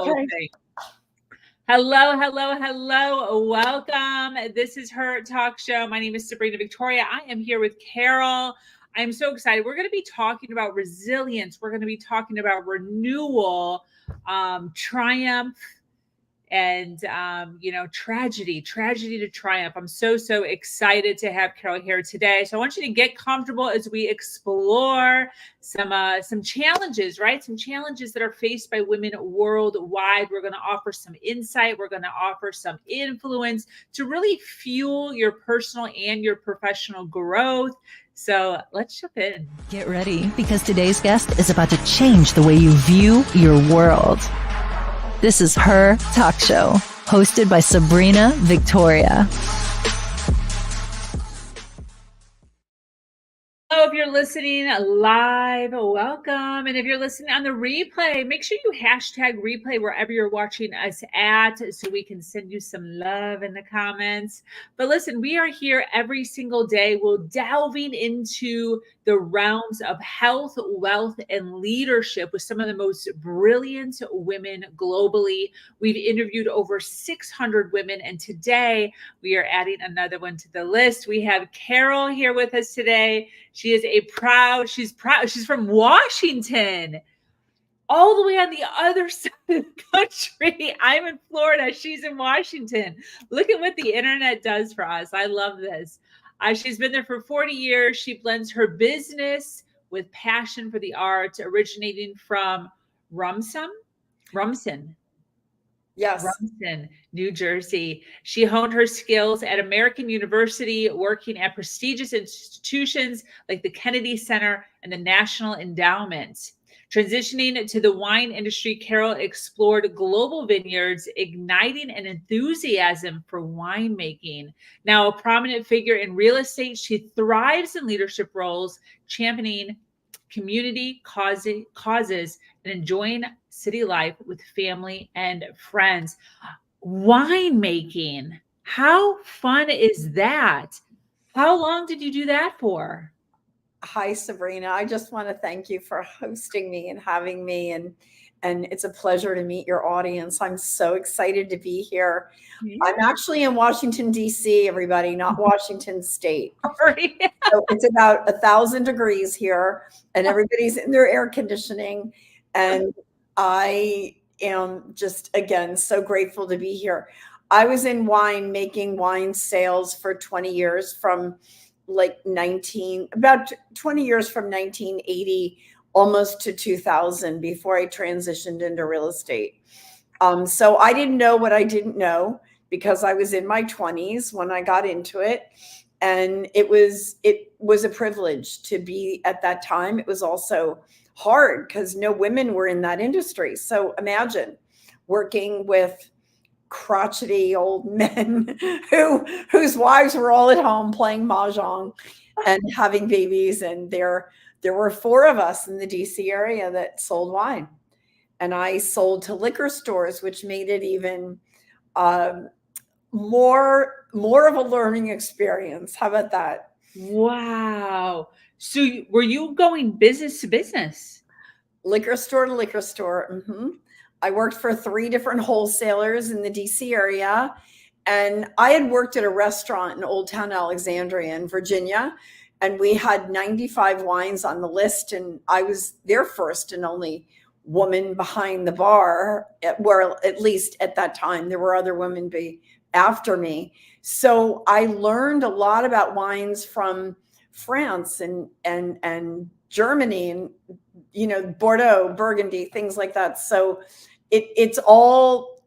whole thing. Hello, hello, hello. Welcome. This is Her Talk Show. My name is Sabrina Victoria. I am here with Carroll. I'm so excited. We're going to be talking about resilience. We're going to be talking about renewal, triumph, and tragedy to triumph. I'm so excited to have Carroll here today. So I want you to get comfortable as we explore some challenges, right? Some challenges that are faced by women worldwide. We're going to offer some insight. We're going to offer some influence to really fuel your personal and your professional growth. So let's jump in. Get ready, because today's guest is about to change the way you view your world. This is Her Talk Show, hosted by Sabrina Victoria. Hello, if you're listening live, welcome. And if you're listening on the replay, make sure you hashtag replay wherever you're watching us at, so we can send you some love in the comments. But listen, we are here every single day. We're delving into the realms of health, wealth, and leadership with some of the most brilliant women globally. We've interviewed over 600 women, and today we are adding another one to the list. We have Carroll here with us today. She's from Washington, all the way on the other side of the country. I'm in Florida. She's in Washington. Look at what the internet does for us. I love this. She's been there for 40 years. She blends her business with passion for the arts, originating from Rumson. Yes. Rumson, New Jersey. She honed her skills at American University, working at prestigious institutions like the Kennedy Center and the National Endowment. Transitioning to the wine industry, Carroll explored global vineyards, igniting an enthusiasm for winemaking. Now a prominent figure in real estate, she thrives in leadership roles, championing community causes and enjoying city life with family and friends. Winemaking, how fun is that? How long did you do that for? Hi, Sabrina. I just want to thank you for hosting me and having me, and it's a pleasure to meet your audience. I'm so excited to be here. Yeah. I'm actually in Washington, D.C., everybody, not Washington State. Sorry. So it's about 1,000 degrees here, and everybody's in their air conditioning. And I am just, again, so grateful to be here. I was in making wine sales for 20 years, from about 20 years from 1980 almost to 2000, before I transitioned into real estate. So I didn't know what I didn't know, because I was in my 20s when I got into it. And it was a privilege to be at that time. It was also hard because no women were in that industry. So imagine working with crotchety old men whose wives were all at home playing mahjong and having babies. And there were 4 of us in the DC area that sold wine. And I sold to liquor stores, which made it even more of a learning experience. How about that? Wow. So were you going business to business? Liquor store to liquor store. Mm-hmm. I worked for 3 different wholesalers in the DC area. And I had worked at a restaurant in Old Town Alexandria in Virginia. And we had 95 wines on the list. And I was their first and only woman behind the bar, where at least at that time, there were other women after me. So I learned a lot about wines from France and Germany, and Bordeaux, Burgundy, things like that. So it all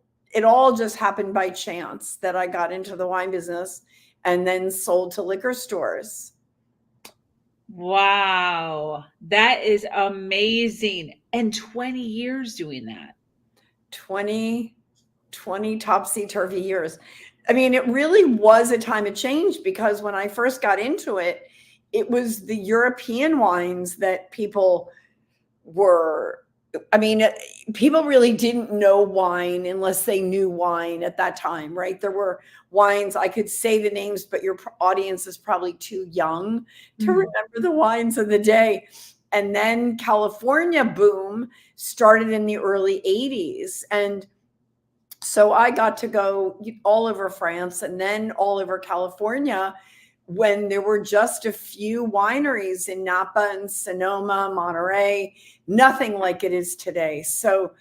just happened by chance that I got into the wine business and then sold to liquor stores. Wow, that is amazing. And 20 years doing that. 20 topsy-turvy years. I mean, it really was a time of change, because when I first got into it, it was the European wines that people really didn't know wine unless they knew wine at that time, right? There were wines, I could say the names, but your audience is probably too young to remember the wines of the day. And then California boom started in the early 80s. And so I got to go all over France and then all over California when there were just a few wineries in Napa and Sonoma, Monterey, nothing like it is today. So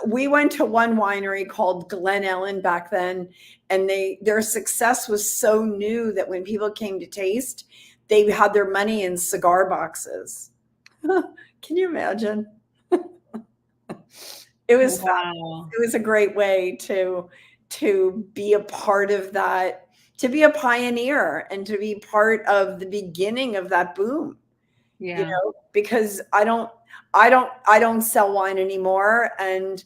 we went to one winery called Glen Ellen back then, and their success was so new that when people came to taste, they had their money in cigar boxes. Can you imagine? It was Wow. it was a great way to be a part of that, to be a pioneer and to be part of the beginning of that boom. Yeah. Because I don't sell wine anymore. And,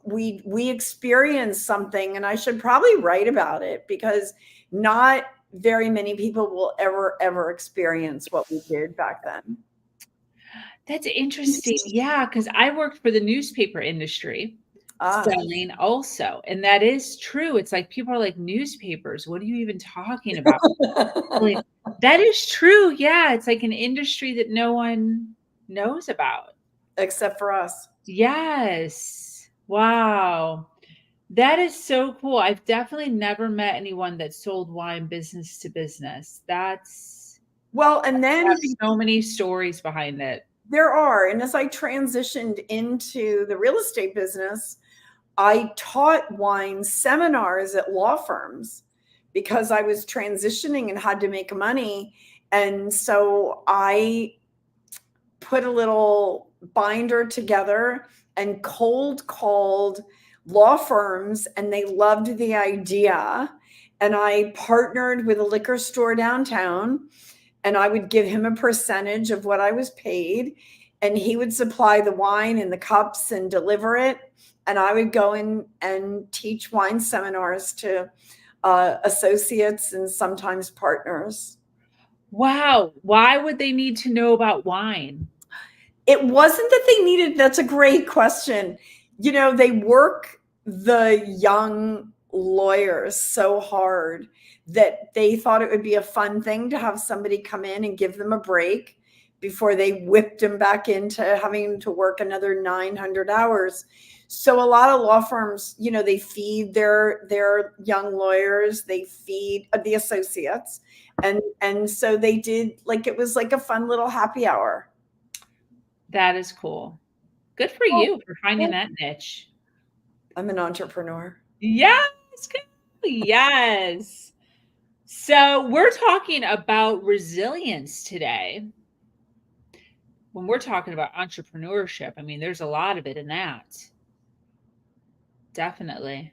we experienced something, and I should probably write about it because not very many people will ever experience what we did back then. That's interesting. Yeah, because I worked for the newspaper industry Ah. selling also, and that is true. It's like people are like, "Newspapers, what are you even talking about?" Like, that is true. Yeah, it's like an industry that no one knows about. Except for us. Yes. Wow. That is so cool. I've definitely never met anyone that sold wine business to business. That's Well, and then have so many stories behind it. there are. And as I transitioned into the real estate business, I taught wine seminars at law firms because I was transitioning and had to make money. And so I put a little binder together and cold called law firms, and they loved the idea. And I partnered with a liquor store downtown, and I would give him a percentage of what I was paid, and he would supply the wine in the cups and deliver it. And I would go in and teach wine seminars to associates and sometimes partners. Wow. Why would they need to know about wine? It wasn't that they needed, that's a great question. They work the young lawyers so hard that they thought it would be a fun thing to have somebody come in and give them a break before they whipped them back into having to work another 900 hours. So a lot of law firms, they feed their young lawyers, they feed the associates. And so they did, like, it was like a fun little happy hour. That is cool. Good for Well, you for finding that niche. I'm an entrepreneur. Yes. Yes. So we're talking about resilience today. When we're talking about entrepreneurship, I mean, there's a lot of it in that. Definitely.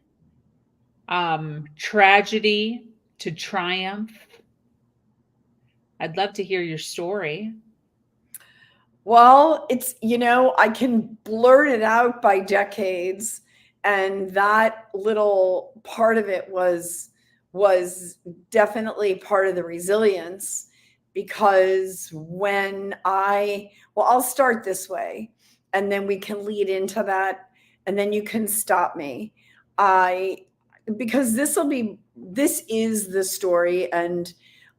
Tragedy to triumph. I'd love to hear your story. Well, it's, I can blurt it out by decades. And that little part of it was definitely part of the resilience, because I'll start this way and then we can lead into that and then you can stop me. Because this is the story. And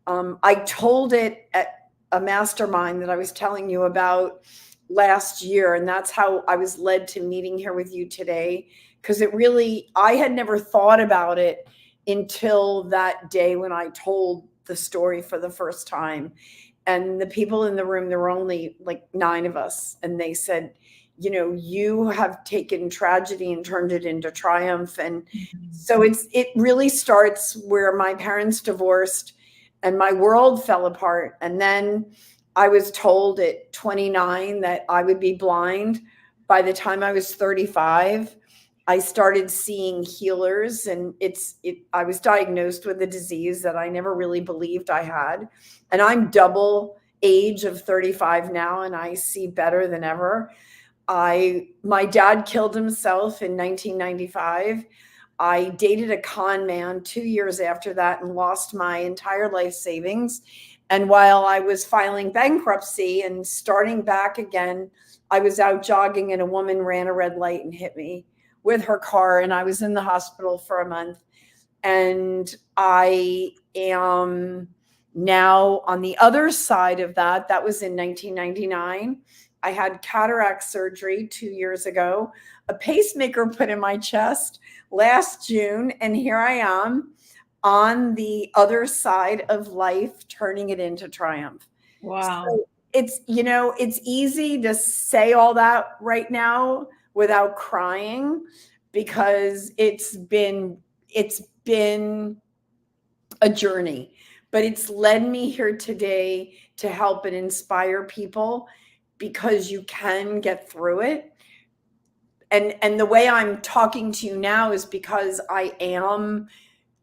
I told it at a mastermind that I was telling you about last year. And that's how I was led to meeting here with you today. Because I had never thought about it until that day when I told the story for the first time. And the people in the room, there were only like 9 of us. And they said, you have taken tragedy and turned it into triumph. And so it really starts where my parents divorced and my world fell apart. And then I was told at 29 that I would be blind. By the time I was 35, I started seeing healers, and I was diagnosed with a disease that I never really believed I had. And I'm double age of 35 now, and I see better than ever. My dad killed himself in 1995. I dated a con man 2 years after that and lost my entire life savings. And while I was filing bankruptcy and starting back again, I was out jogging and a woman ran a red light and hit me with her car. And I was in the hospital for a month. And I am Now, on the other side of that, that was in 1999. I had cataract surgery 2 years ago, a pacemaker put in my chest last June, and here I am on the other side of life, turning it into triumph. Wow. So it's, it's easy to say all that right now without crying, because it's been a journey, but it's led me here today to help and inspire people, because you can get through it. And the way I'm talking to you now is because I am,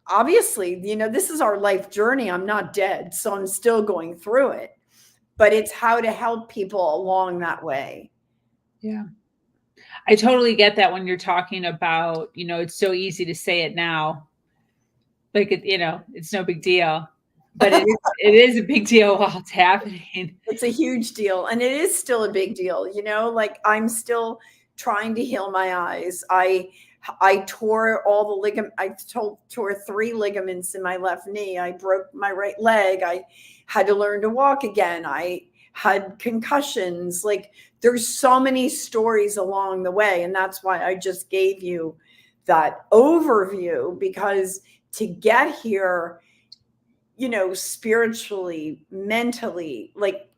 obviously, this is our life journey. I'm not dead, so I'm still going through it, but it's how to help people along that way. Yeah. I totally get that when you're talking about, it's so easy to say it now. Like, it's no big deal, but it is a big deal while it's happening. It's a huge deal. And it is still a big deal. Like, I'm still trying to heal my eyes. I tore all the ligament. Tore 3 ligaments in my left knee. I broke my right leg. I had to learn to walk again. I had concussions. Like, there's so many stories along the way. And that's why I just gave you that overview, because to get here, spiritually, mentally, like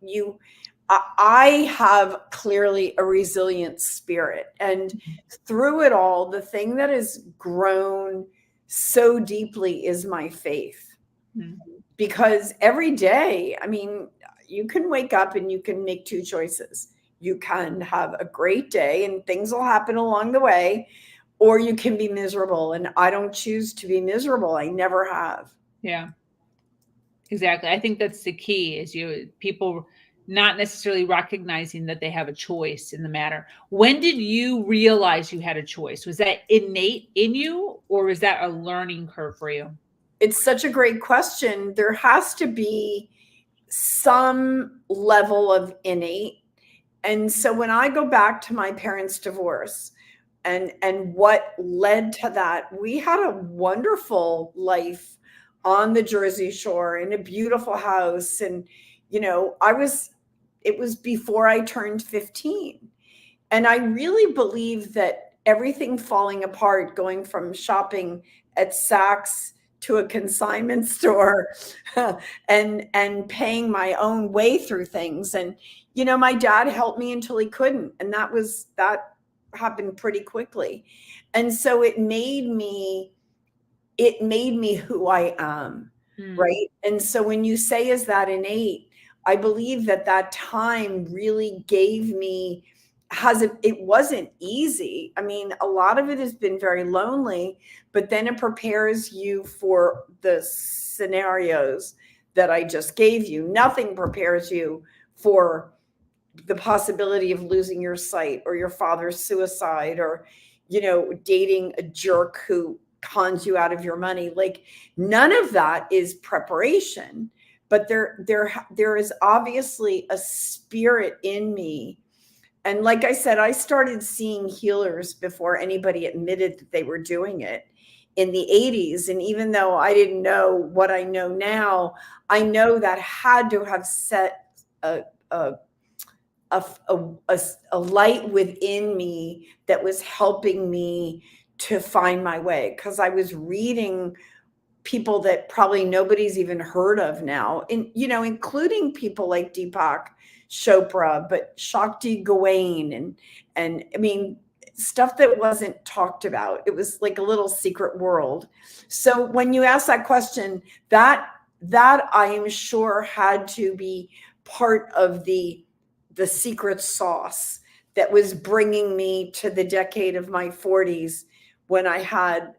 I have clearly a resilient spirit. And through it all, the thing that has grown so deeply is my faith. Mm-hmm. Because every day, you can wake up and you can make 2 choices. You can have a great day and things will happen along the way, or you can be miserable. And I don't choose to be miserable. I never have. Yeah, exactly. I think that's the key, is people not necessarily recognizing that they have a choice in the matter. When did you realize you had a choice? Was that innate in you, or was that a learning curve for you? It's such a great question. There has to be some level of innate. And so when I go back to my parents' divorce and what led to that, we had a wonderful life on the Jersey Shore in a beautiful house. And, it was before I turned 15. And I really believe that everything falling apart, going from shopping at Saks to a consignment store and paying my own way through things. And, my dad helped me until he couldn't. And that happened pretty quickly. And so it made me who I am. Right. And so when you say, is that innate? I believe that time really gave me, it wasn't easy. A lot of it has been very lonely, but then it prepares you for the scenarios that I just gave you. Nothing prepares you for the possibility of losing your sight, or your father's suicide, or, dating a jerk who cons you out of your money. Like, none of that is preparation, but there is obviously a spirit in me. And like I said, I started seeing healers before anybody admitted that they were doing it in the 80s. And even though I didn't know what I know now, I know that had to have set a light within me that was helping me to find my way. Because I was reading people that probably nobody's even heard of now, including people like Deepak Chopra, but Shakti Gawain, and stuff that wasn't talked about. It was like a little secret world. So when you ask that question, that I am sure had to be part of the secret sauce that was bringing me to the decade of my 40s, when I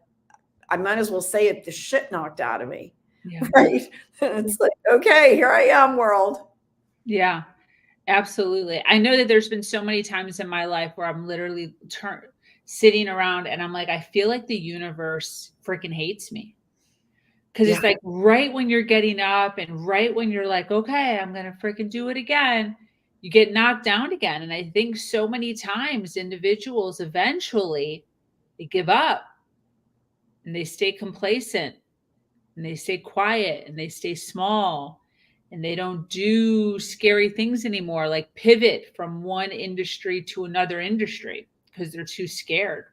might as well say it, the shit knocked out of me. Yeah. Right. It's like, okay, here I am, world. Yeah, absolutely. I know that there's been so many times in my life where I'm literally sitting around and I'm like, I feel like the universe freaking hates me. Because it's like right when you're getting up and right when you're like, okay, I'm going to freaking do it again, you get knocked down again. And I think so many times individuals eventually they give up and they stay complacent and they stay quiet and they stay small. and they don't do scary things anymore, like pivot from one industry to another industry because they're too scared.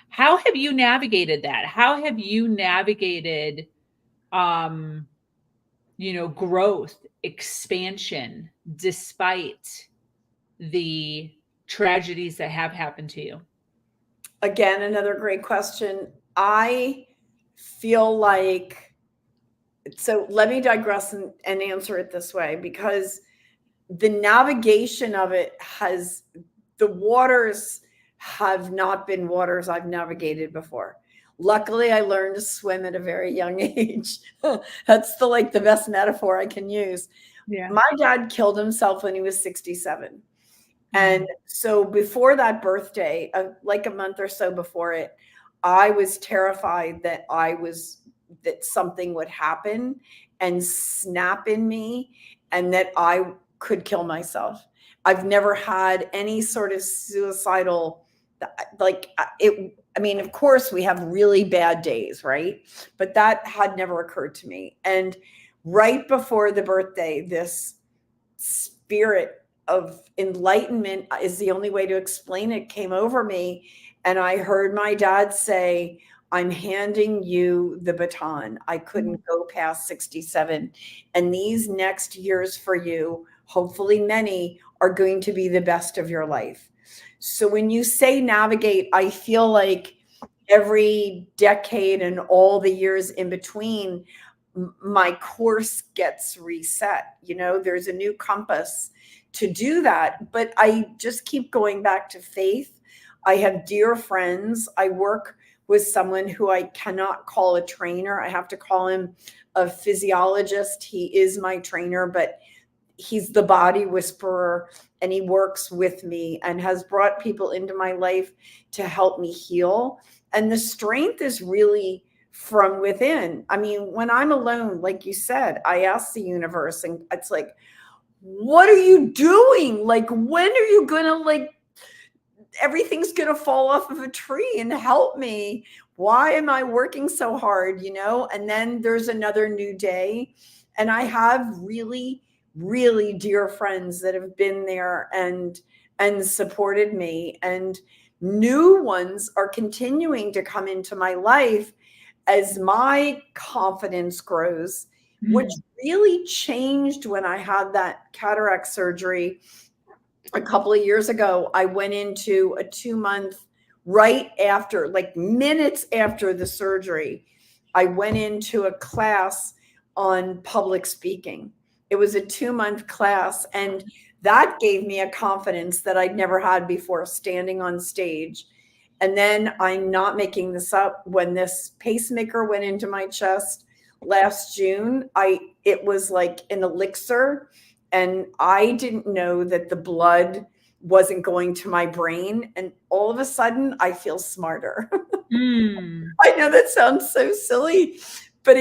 How have you navigated that? How have you navigated, um, growth, expansion, despite the tragedies that have happened to you? Again, another great question. I feel like, so let me digress and answer it this way, because the navigation of it the waters have not been waters I've navigated before. Luckily, I learned to swim at a very young age. That's the best metaphor I can use. Yeah. My dad killed himself when he was 67. And so before that birthday, like a month or so before it, I was terrified that something would happen and snap in me and that I could kill myself. I've never had any sort of suicidal, I mean, of course we have really bad days, right? But that had never occurred to me. And right before the birthday, this spirit of enlightenment is the only way to explain it, came over me. And I heard my dad say, I'm handing you the baton. I couldn't go past 67. And these next years for you, hopefully many, are going to be the best of your life. So when you say navigate, I feel like every decade and all the years in between, my course gets reset. There's a new compass to do that. But I just keep going back to faith. I have dear friends. I work with someone who I cannot call a trainer. I have to call him a physiologist. He is my trainer, but he's the body whisperer, and he works with me and has brought people into my life to help me heal. And the strength is really from within. I mean, when I'm alone, like you said, I ask the universe, and it's like, what are you doing? Like, when are you gonna, everything's gonna fall off of a tree and help me? Why am I working so hard? And then there's another new day. And I have really, really dear friends that have been there and supported me. And new ones are continuing to come into my life as my confidence grows, which really changed when I had that cataract surgery a couple of years ago. I went into a 2-month, right after, minutes after the surgery, I went into a class on public speaking. It was a 2-month class, and that gave me a confidence that I'd never had before, standing on stage. And then, I'm not making this up, when this pacemaker went into my chest last June, it was like an elixir, and I didn't know that the blood wasn't going to my brain. And all of a sudden, I feel smarter. I know that sounds so silly, but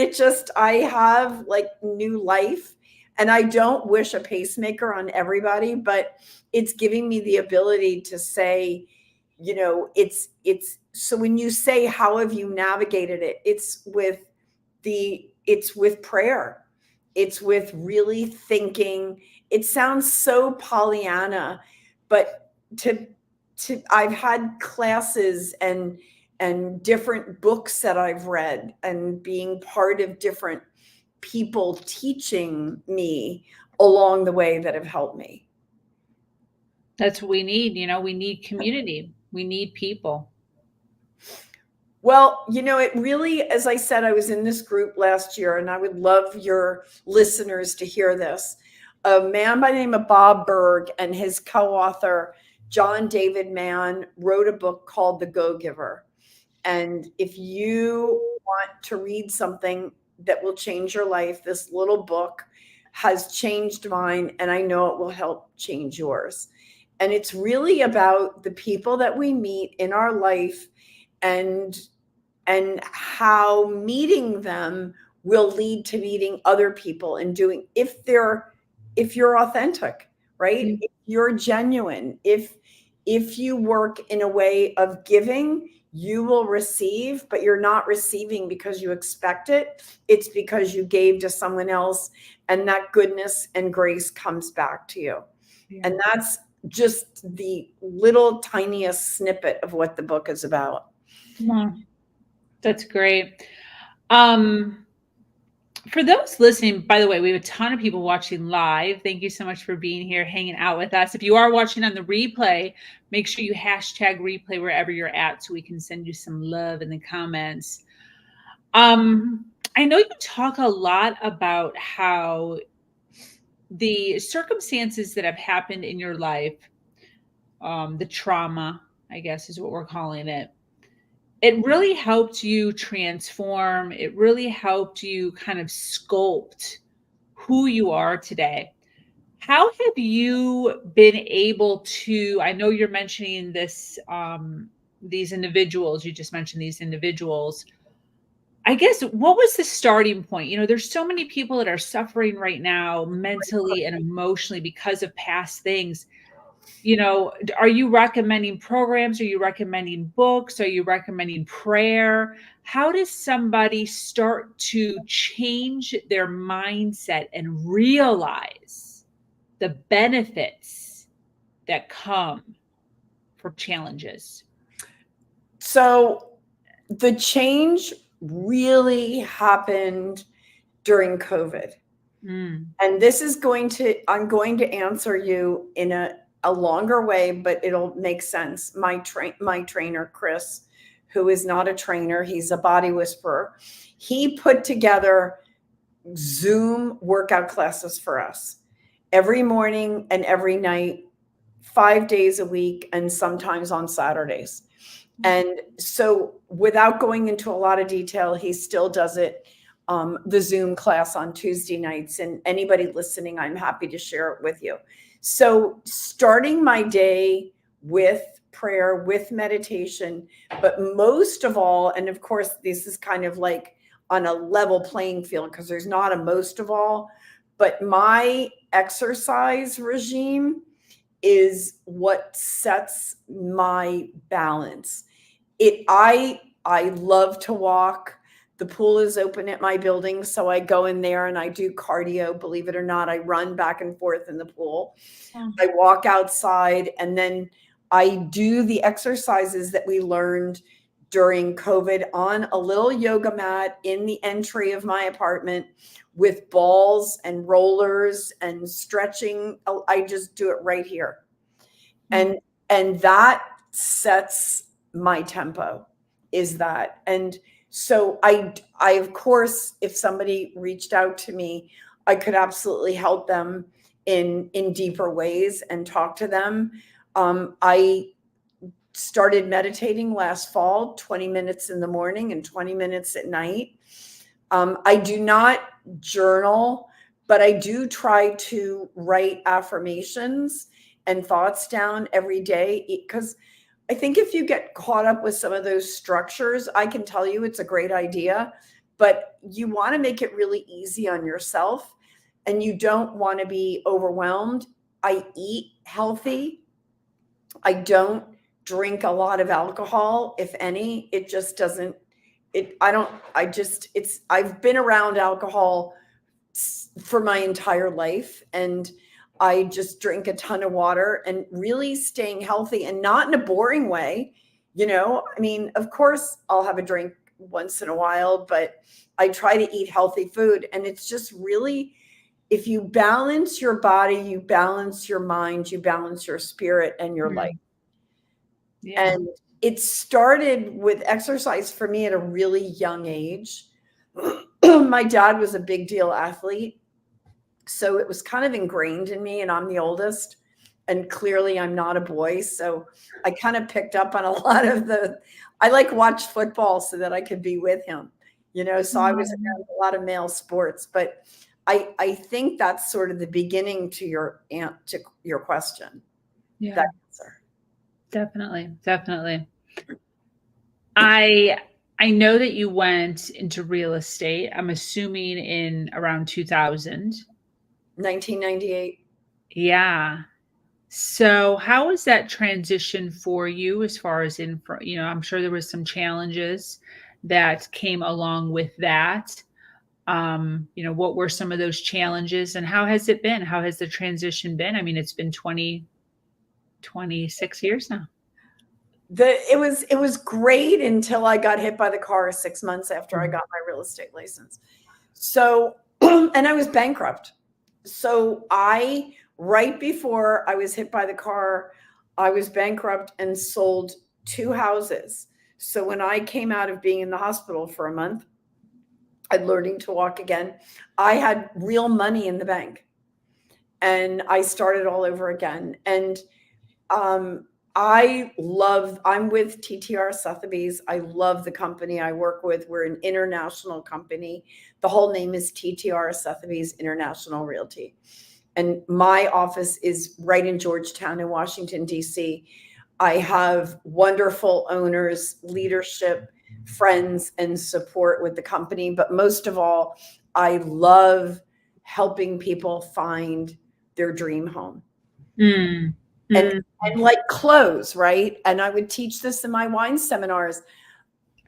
I have new life. And I don't wish a pacemaker on everybody, but it's giving me the ability to say, so when you say, how have you navigated it? It's with prayer. It's with really thinking. It sounds so Pollyanna, but I've had classes and different books that I've read, and being part of different people teaching me along the way that have helped me. That's what we need. We need community. We need people. Well, it really, as I said, I was in this group last year, and I would love your listeners to hear this. A man by the name of Bob Berg and his co-author, John David Mann, wrote a book called The Go-Giver. And if you want to read something that will change your life, this little book has changed mine, and I know it will help change yours. And it's really about the people that we meet in our life, and how meeting them will lead to meeting other people, and doing, if you're authentic, right? If you're genuine, if you work in a way of giving, you will receive, but you're not receiving because you expect it. It's because you gave to someone else and that goodness and grace comes back to you. Yeah. And that's just the little tiniest snippet of what the book is about. Wow. That's great. For those listening, by the way, we have a ton of people watching live. Thank you so much for being here, hanging out with us. If you are watching on the replay, make sure you hashtag replay wherever you're at so we can send you some love in the comments. I know you talk a lot about how the circumstances that have happened in your life, the trauma, I guess is what we're calling it, it really helped you transform. It really helped you kind of sculpt who you are today. How have you been able to, I know you're mentioning this, these individuals, you just mentioned these individuals. I guess, what was the starting point? You know, there's so many people that are suffering right now mentally and emotionally because of past things. You know, are you recommending programs? Are you recommending books? Are you recommending prayer? How does somebody start to change their mindset and realize the benefits that come from challenges? So the change really happened during COVID. And this is I'm going to answer you in a longer way, but it'll make sense. My trainer, Chris, who is not a trainer, he's a body whisperer. He put together Zoom workout classes for us every morning and every night, 5 days a week, and sometimes on Saturdays. And so without going into a lot of detail, he still does it, the Zoom class on Tuesday nights. And anybody listening, I'm happy to share it with you. So starting my day with prayer, with meditation, but most of all, and of course, this is kind of like on a level playing field because there's not a most of all, but my exercise regime is what sets my balance. I love to walk. The pool is open at my building, so I go in there and I do cardio. Believe it or not, I run back and forth in the pool. Yeah. I walk outside, and then I do the exercises that we learned during COVID on a little yoga mat in the entry of my apartment with balls and rollers and stretching. I just do it right here. And that sets my tempo, is that. And so I of course, if somebody reached out to me, I could absolutely help them in deeper ways and talk to them. I started meditating last fall, 20 minutes in the morning and 20 minutes at night. I do not journal, but I do try to write affirmations and thoughts down every day, because I think if you get caught up with some of those structures, I can tell you it's a great idea, but you want to make it really easy on yourself and you don't want to be overwhelmed. I eat healthy. I don't drink a lot of alcohol, if any. It just doesn't, I've been around alcohol for my entire life, and I just drink a ton of water and really staying healthy, and not in a boring way. You know, I mean, of course I'll have a drink once in a while, but I try to eat healthy food. And it's just really, if you balance your body, you balance your mind, you balance your spirit and your life. Yeah. And it started with exercise for me at a really young age. My dad was a big deal athlete, so it was kind of ingrained in me, and I'm the oldest, and clearly I'm not a boy. So I kind of picked up on a lot of I like watch football so that I could be with him, you know, so I was around a lot of male sports, but I think that's sort of the beginning to your question. Yeah, that answer. Definitely. I know that you went into real estate, I'm assuming in around 2000. 1998. Yeah. So how was that transition for you as far as I'm sure there was some challenges that came along with that. What were some of those challenges, and how has it been? How has the transition been? I mean, it's been 26 years now. It was great until I got hit by the car 6 months after I got my real estate license. So, and I was bankrupt. So right before I was hit by the car, I was bankrupt and sold 2 houses. So when I came out of being in the hospital for a month and learning to walk again, I had real money in the bank and I started all over again. And, I'm with TTR Sotheby's. I love the company I work with. We're an international company. The whole name is TTR Sotheby's International Realty. And my office is right in Georgetown in Washington, D.C. I have wonderful owners, leadership, friends, and support with the company. But most of all, I love helping people find their dream home. And like clothes, right? And I would teach this in my wine seminars.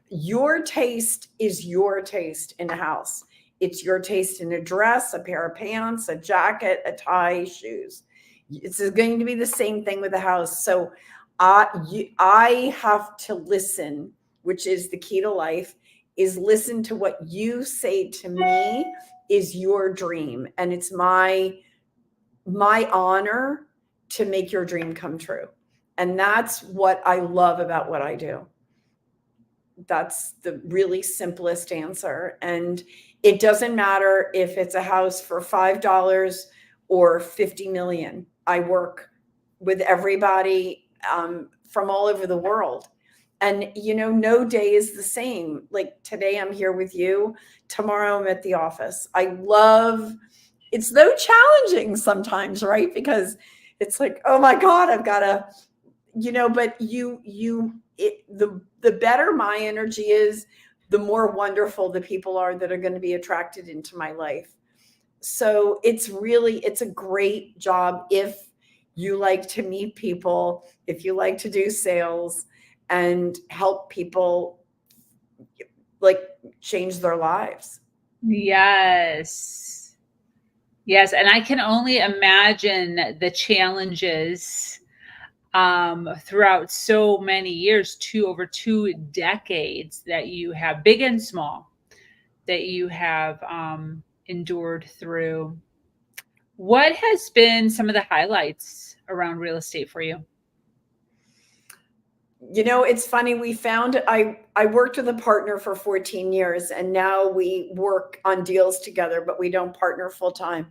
Your taste is your taste in a house. It's your taste in a dress, a pair of pants, a jacket, a tie, shoes. It's going to be the same thing with a house. So I have to listen, which is the key to life, is listen to what you say to me is your dream. And it's my honor to make your dream come true. And that's what I love about what I do. That's the really simplest answer. And it doesn't matter if it's a house for $5 or 50 million. I work with everybody from all over the world. And, no day is the same. Like today I'm here with you. Tomorrow I'm at the office. It's though challenging sometimes, right? Because it's like, oh my God, I've got to, but the better my energy is, the more wonderful the people are that are going to be attracted into my life. So it's a great job if you like to meet people, if you like to do sales and help people like change their lives. Yes. Yes. And I can only imagine the challenges throughout so many years, over 2 decades that you have, big and small, that you have endured through. What has been some of the highlights around real estate for you? It's funny. I worked with a partner for 14 years and now we work on deals together, but we don't partner full time.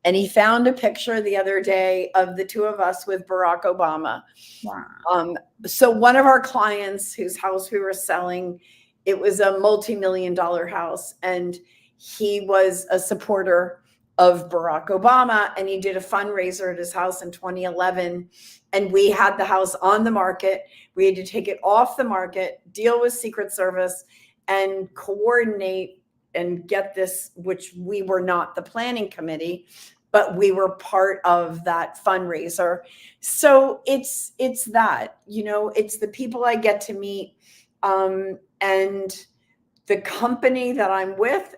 And he found a picture the other day of the two of us with Barack Obama. Wow. So one of our clients whose house we were selling, it was a multi-million-dollar house. And he was a supporter of Barack Obama. And he did a fundraiser at his house in 2011. And we had the house on the market. We had to take it off the market, deal with Secret Service, and coordinate and get this, which we were not the planning committee, but we were part of that fundraiser. So it's that, it's the people I get to meet, and the company that I'm with.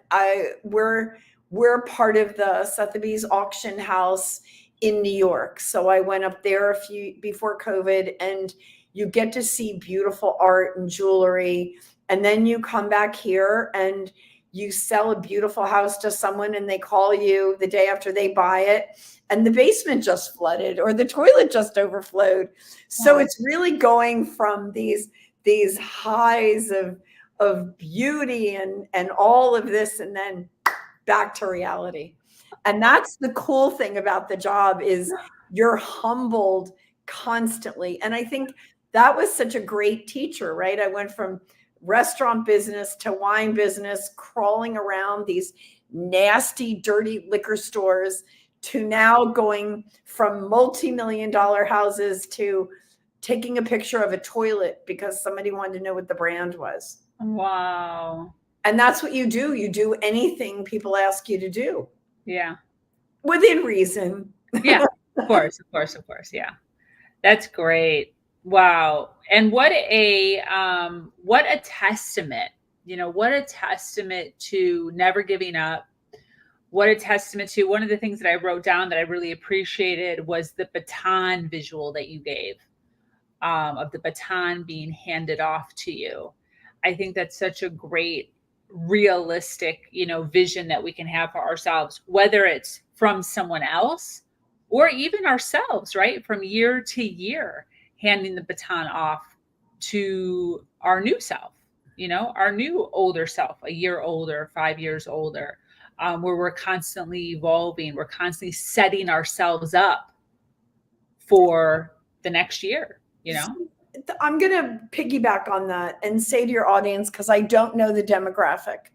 We're part of the Sotheby's auction house in New York. So I went up there before COVID, and you get to see beautiful art and jewelry. And then you come back here and you sell a beautiful house to someone and they call you the day after they buy it and the basement just flooded or the toilet just overflowed. So it's really going from these highs of beauty and all of this, and then back to reality. And that's the cool thing about the job, is you're humbled constantly. And I think that was such a great teacher, right? I went from restaurant business to wine business, crawling around these nasty, dirty liquor stores, to now going from multi-million-dollar houses to taking a picture of a toilet because somebody wanted to know what the brand was. Wow. And that's what you do. You do anything people ask you to do. Yeah. Within reason. Yeah, of course. Yeah. That's great. Wow. And what a testament what a testament to never giving up. What a testament to, one of the things that I wrote down that I really appreciated was the baton visual that you gave, of the baton being handed off to you. I think that's such a great, realistic, vision that we can have for ourselves, whether it's from someone else or even ourselves, right? From year to year, handing the baton off to our new self, our new older self, a year older, 5 years older, where we're constantly evolving. We're constantly setting ourselves up for the next year, I'm going to piggyback on that and say to your audience, because I don't know the demographic.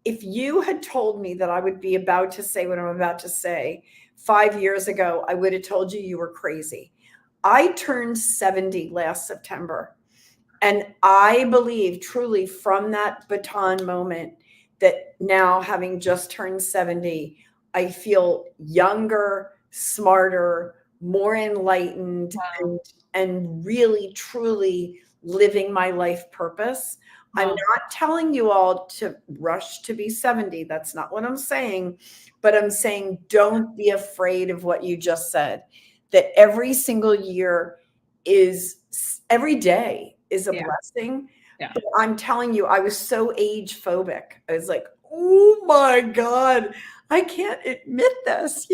If you had told me that I would be about to say what I'm about to say 5 years ago, I would have told you were crazy. I turned 70 last September. And I believe truly from that baton moment that now, having just turned 70, I feel younger, smarter, more enlightened, Wow. and really, truly living my life purpose. Wow. I'm not telling you all to rush to be 70. That's not what I'm saying. But I'm saying don't be afraid of what you just said, that every single year every day is a blessing. Yeah. But I'm telling you, I was so age phobic. I was like, oh my God, I can't admit this,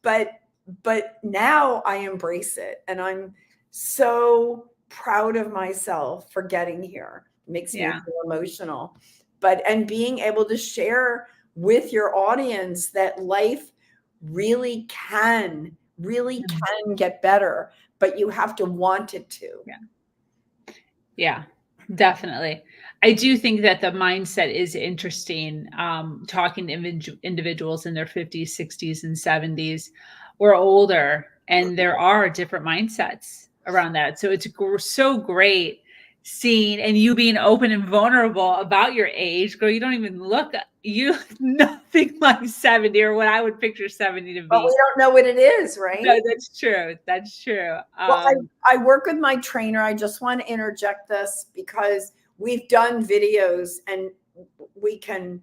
but now I embrace it. And I'm so proud of myself for getting here. It makes me feel emotional. And being able to share with your audience that life really can get better, but you have to want it to. Yeah, definitely. I do think that the mindset is interesting. Talking to individuals in their 50s, 60s, and 70s or older, and there are different mindsets around that. So it's so great seeing, and you being open and vulnerable about your age. Girl, you don't even look, nothing like 70 or what I would picture 70 to be. But we don't know what it is, right? No, that's true. That's true. Well, I work with my trainer. I just want to interject this because we've done videos and we can,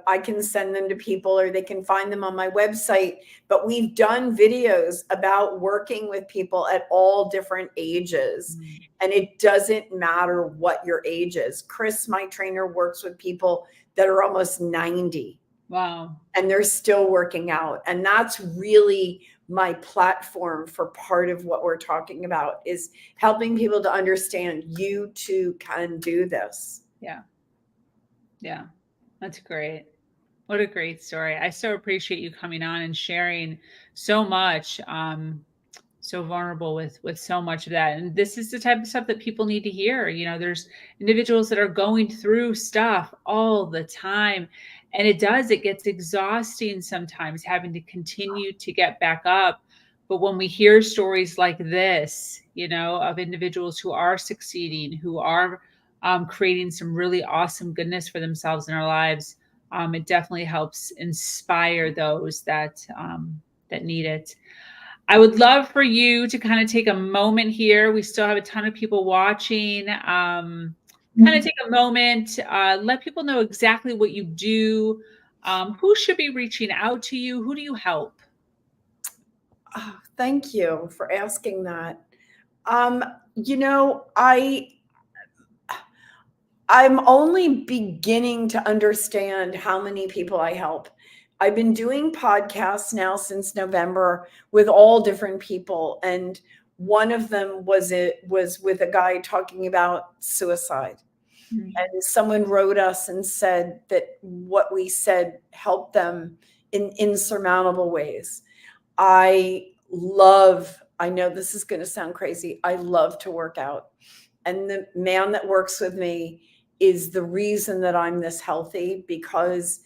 I can send them to people or they can find them on my website. But we've done videos about working with people at all different ages. And it doesn't matter what your age is. Chris, my trainer, works with people that are almost 90. Wow. And they're still working out. And that's really my platform for part of what we're talking about, is helping people to understand you too can do this. Yeah. Yeah. That's great. What a great story. I so appreciate you coming on and sharing so much, so vulnerable with so much of that. And this is the type of stuff that people need to hear. There's individuals that are going through stuff all the time. And it gets exhausting sometimes having to continue to get back up. But when we hear stories like this, of individuals who are succeeding, who are creating some really awesome goodness for themselves in our lives, it definitely helps inspire those that need it. I would love for you to kind of take a moment here. We still have a ton of people watching. Kind of take a moment, let people know exactly what you do. Who should be reaching out to you? Who do you help? Oh, thank you for asking that. I'm only beginning to understand how many people I help. I've been doing podcasts now since November with all different people. And one of them was with a guy talking about suicide. Mm-hmm. And someone wrote us and said that what we said helped them in insurmountable ways. I know this is going to sound crazy. I love to work out. And the man that works with me is the reason that I'm this healthy, because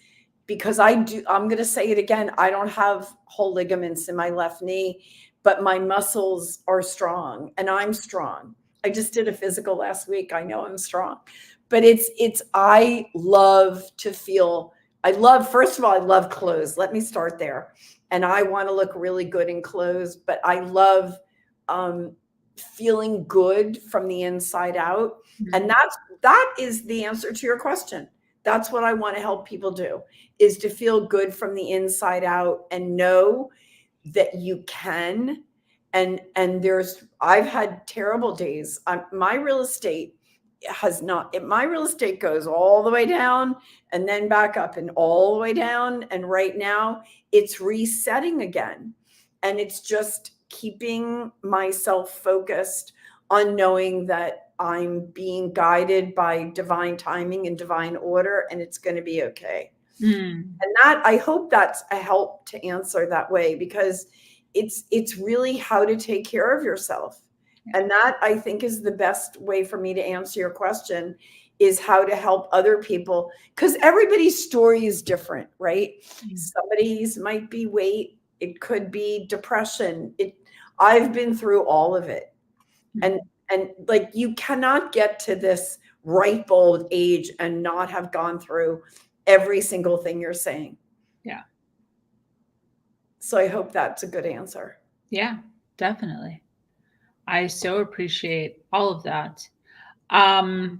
I'm going to say it again. I don't have whole ligaments in my left knee, but my muscles are strong and I'm strong. I just did a physical last week. I know I'm strong, but I love to feel, first of all, I love clothes. Let me start there. And I want to look really good in clothes, but I love feeling good from the inside out. Mm-hmm. And that is the answer to your question. That's what I want to help people do, is to feel good from the inside out and know that you can. And I've had terrible days. My real estate goes all the way down and then back up and all the way down. And right now it's resetting again. And it's just keeping myself focused on knowing that I'm being guided by divine timing and divine order, and it's going to be okay. And that, I hope that's a help to answer that way, because it's really how to take care of yourself. And that, I think, is the best way for me to answer your question, is how to help other people, because everybody's story is different, right? Somebody's might be weight. It could be depression. I've been through all of it. And like, you cannot get to this ripe old age and not have gone through every single thing you're saying. Yeah. So I hope that's a good answer. Yeah, definitely. I so appreciate all of that. To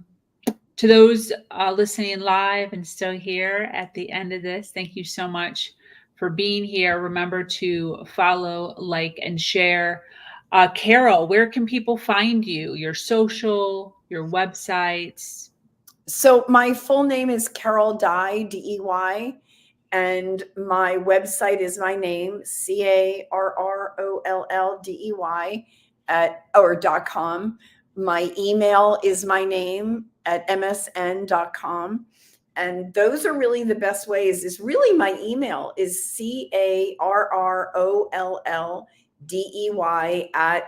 those listening live and still here at the end of this, thank you so much for being here. Remember to follow, like, and share. Carroll, where can people find you? Your social, your websites? So my full name is Carroll Dey, Dey, and my website is my name, CarrollDey @.com. My email is my name @msn.com. And those are really the best ways. Is really, my email is CarrollDey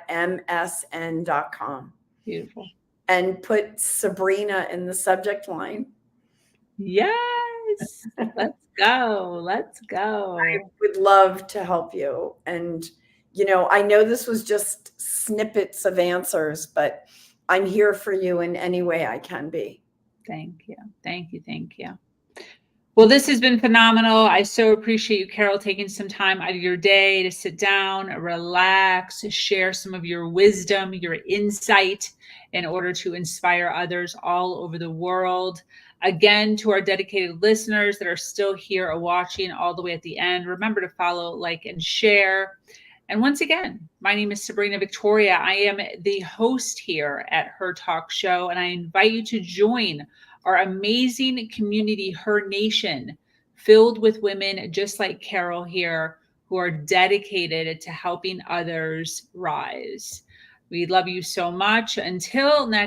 @msn.com. Beautiful. And put Sabrina in the subject line. Yes. Let's go. Let's go. I would love to help you. And, I know this was just snippets of answers, but I'm here for you in any way I can be. Thank you. Thank you. Thank you. Well, this has been phenomenal. I so appreciate you, Carroll, taking some time out of your day to sit down, relax, share some of your wisdom, your insight, in order to inspire others all over the world. Again, to our dedicated listeners that are still here or watching all the way at the end, remember to follow, like, and share. And once again, my name is Sabrina Victoria. I am the host here at Her Talk Show, and I invite you to join our amazing community, Her Nation, filled with women just like Carroll here, who are dedicated to helping others rise. We love you so much. Until next